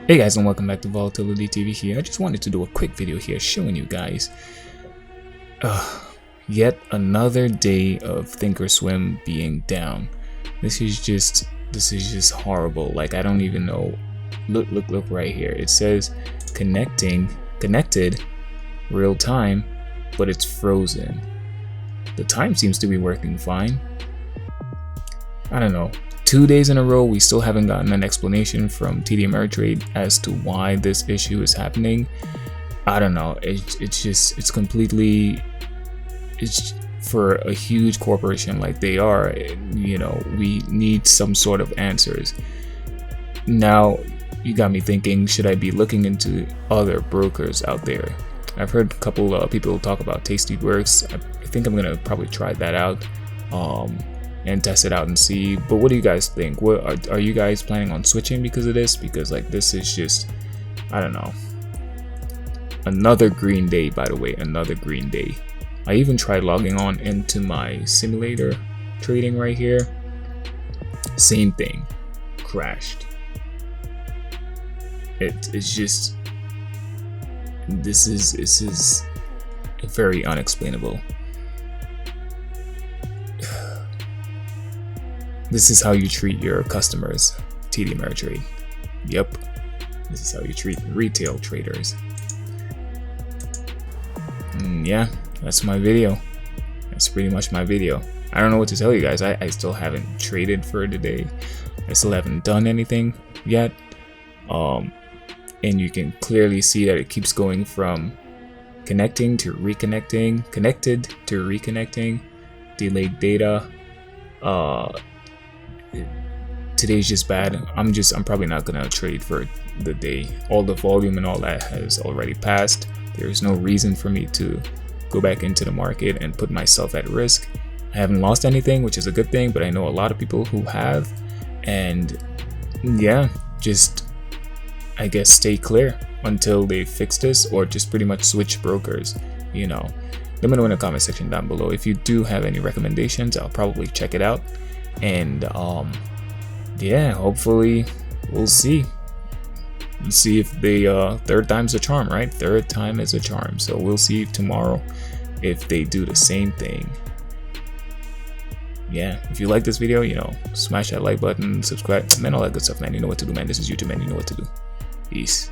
Hey guys, and welcome back to VolatilityTV here. I just wanted to do a quick video here showing you guys yet another day of ThinkorSwim being down. This is just horrible. Like, I don't even know. Look right here. It says connected real time, but it's frozen. The time seems to be working fine. I don't know. 2 days in a row, we still haven't gotten an explanation from TD AMERITRADE as to why this issue is happening. I don't know. It's for a huge corporation like they are, you know, we need some sort of answers. Now, you got me thinking, should I be looking into other brokers out there? I've heard a couple people talk about Tastyworks. I think I'm gonna probably try that out. And test it out and see. But what do you guys think? What are you guys planning on switching because of this? Because like, this is just, I don't know. Another green day, by the way, another green day. I even tried logging on into my simulator trading right here. Same thing, crashed. It's just, this is very unexplainable. This is how you treat your customers, TD AMERITRADE. Yep, this is how you treat retail traders. Yeah, that's my video. That's pretty much my video. I don't know what to tell you guys. I still haven't traded for today. I still haven't done anything yet. And you can clearly see that it keeps going from connecting to reconnecting, connected to reconnecting, delayed data. Today's just bad. I'm probably not gonna trade for the day. All the volume and all that has already passed. There's no reason for me to go back into the market and put myself at risk. I haven't lost anything, which is a good thing, but I know a lot of people who have. And yeah, just, I guess, stay clear until they fix this, or just pretty much switch brokers, you know. Let me know in the comment section down below. If you do have any recommendations, I'll probably check it out. And yeah, hopefully we'll see. Let's see if the third time's a charm, right? Third time is a charm. So we'll see tomorrow if they do the same thing. Yeah, if you like this video, you know, smash that like button, subscribe, man, all that good stuff, man. You know what to do, man. This is YouTube, man. You know what to do. Peace.